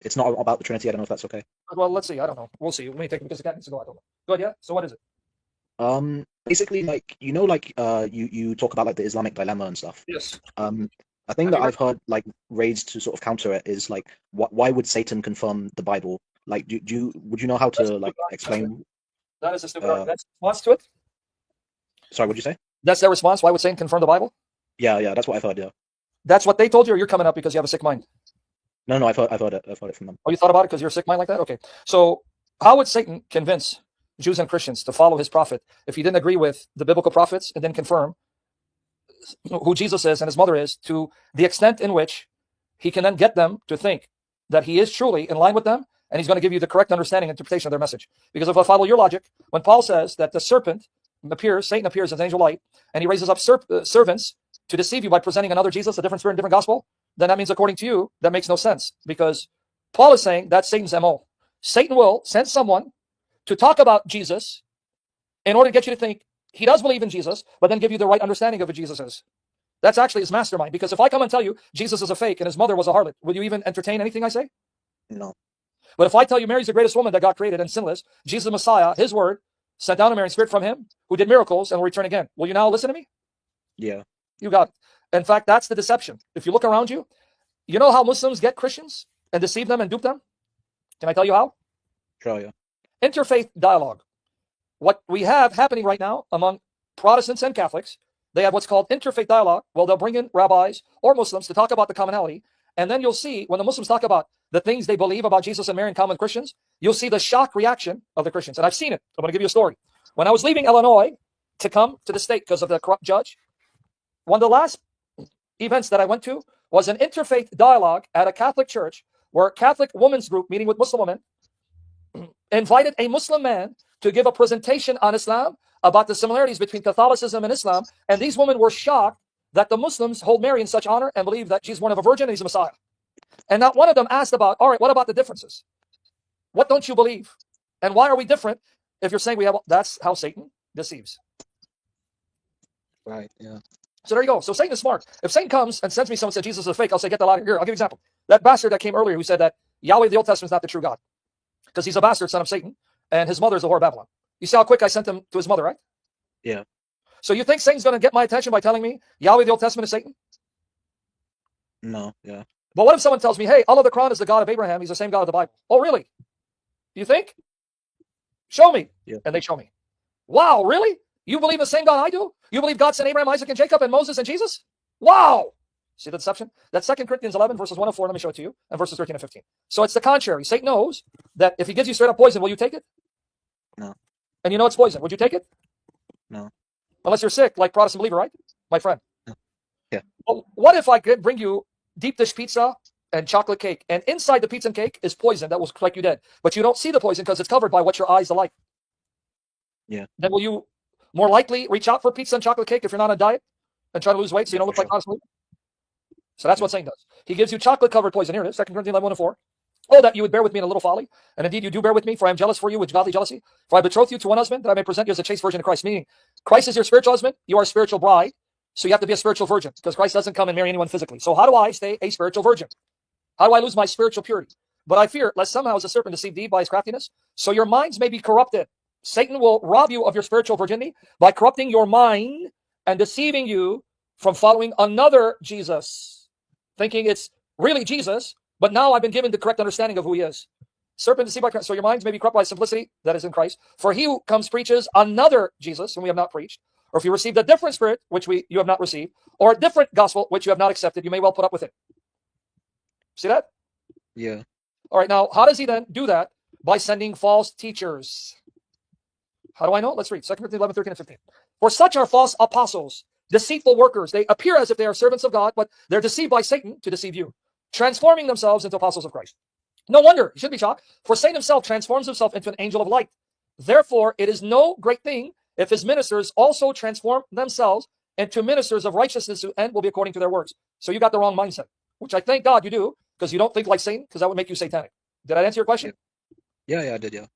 it's not about the Trinity. I don't know if that's okay. Well, let's see. I don't know. We'll see. Let me take it because the cat needs to go. I don't know. Go ahead. Yeah. So what is it? Basically, like you talk about like the Islamic dilemma and stuff. Yes. A thing Have that you read? I've heard like raised to sort of counter it is like, why would Satan confirm the Bible? Like, would you know how That's a to like stupid argument. explain? That is a stupid Uh, argument. That's the response to it. Sorry, what'd you say? That's their response. Why would Satan confirm the Bible? Yeah, that's what I've heard. Yeah, That's what they told you, or you're coming up because you have a sick mind? no, I've heard it from them. Oh, you thought about it because you're a sick mind like that? Okay. So how would Satan convince Jews and Christians to follow his prophet if he didn't agree with the biblical prophets and then confirm who Jesus is and his mother is to the extent in which he can then get them to think that he is truly in line with them and he's going to give you the correct understanding and interpretation of their message? Because if I follow your logic, when Paul says that the serpent appears, Satan appears as an angel light, and he raises up servants to deceive you by presenting another Jesus, a different spirit, and different gospel, then that means according to you, that makes no sense because Paul is saying that's Satan's MO. Satan will send someone to talk about Jesus in order to get you to think he does believe in Jesus, but then give you the right understanding of who Jesus is. That's actually his mastermind. Because if I come and tell you Jesus is a fake and his mother was a harlot, will you even entertain anything I say? No. But if I tell you Mary's the greatest woman that God created and sinless, Jesus the Messiah, his word, sent down to Mary, spirit from him, who did miracles and will return again, will you now listen to me? Yeah. You got it. In fact, that's the deception. If you look around you, you know how Muslims get Christians and deceive them and dupe them? Can I tell you how? Sure. Yeah. Interfaith dialogue. What we have happening right now among Protestants and Catholics, they have what's called interfaith dialogue. Well, they'll bring in rabbis or Muslims to talk about the commonality. And then you'll see when the Muslims talk about the things they believe about Jesus and Mary in common with Christians, you'll see the shock reaction of the Christians. And I've seen it. I'm going to give you a story. When I was leaving Illinois to come to the state because of the corrupt judge, one of the last events that I went to was an interfaith dialogue at a Catholic church where a Catholic women's group meeting with Muslim women invited a Muslim man to give a presentation on Islam about the similarities between Catholicism and Islam. And these women were shocked that the Muslims hold Mary in such honor and believe that she's born of a virgin and he's a Messiah. And not one of them asked about, all right, what about the differences? What don't you believe? And why are we different if you're saying we have, that's how Satan deceives. Right. Yeah. So there you go. So Satan is smart. If Satan comes and sends me someone and says Jesus is a fake, I'll say, get the lie here. I'll give you an example. That bastard that came earlier who said that Yahweh of the Old Testament is not the true God because he's a bastard son of Satan and his mother is the whore of Babylon. You see how quick I sent him to his mother, right? Yeah. So you think Satan's going to get my attention by telling me Yahweh of the Old Testament is Satan? No. Yeah. But what if someone tells me, hey, Allah the Quran is the God of Abraham. He's the same God of the Bible. Oh, really? You think? Show me. Yeah. And they show me. Wow, really? You believe the same God I do? You believe God sent Abraham, Isaac, and Jacob, and Moses, and Jesus? Wow. See the deception? That's 2 Corinthians 11, verses 1 and 4. Let me show it to you. And verses 13 and 15. So it's the contrary. Satan knows that if he gives you straight up poison, will you take it? No. And you know it's poison. Would you take it? No. Unless you're sick, like Protestant believer, right? My friend. No. Yeah. Well, what if I could bring you deep dish pizza and chocolate cake, and inside the pizza and cake is poison that will strike you dead, but you don't see the poison because it's covered by what your eyes like? Yeah. Then will you more likely reach out for pizza and chocolate cake if you're not on a diet and try to lose weight so you don't look like Protestant believer? So that's what Satan does. He gives you chocolate-covered poison. Here it is, 2 Corinthians 11, 1 and 4. Oh, that you would bear with me in a little folly. And indeed you do bear with me, for I am jealous for you with godly jealousy. For I betroth you to one husband, that I may present you as a chaste virgin of Christ. Meaning, Christ is your spiritual husband, you are a spiritual bride, so you have to be a spiritual virgin, because Christ doesn't come and marry anyone physically. So how do I stay a spiritual virgin? How do I lose my spiritual purity? But I fear, lest somehow as a serpent deceive thee by his craftiness, so your minds may be corrupted. Satan will rob you of your spiritual virginity by corrupting your mind and deceiving you from following another Jesus, thinking it's really Jesus, but now I've been given the correct understanding of who he is. Serpent deceived by Christ. So your minds may be corrupted by simplicity that is in Christ. For he who comes preaches another Jesus, whom we have not preached. Or if you received a different spirit, which you have not received, or a different gospel, which you have not accepted, you may well put up with it. See that? Yeah. All right, now, how does he then do that? By sending false teachers. How do I know? Let's read 2 Corinthians 11, 13, and 15. For such are false apostles, deceitful workers. They appear as if they are servants of God, but they're deceived by Satan to deceive you, transforming themselves into apostles of Christ. No wonder, you should be shocked, for Satan himself transforms himself into an angel of light. Therefore, it is no great thing if his ministers also transform themselves into ministers of righteousness, and will be according to their works. So you got the wrong mindset, which I thank God you do, because you don't think like Satan, because that would make you satanic. Did I answer your question? Yeah, I did, yeah.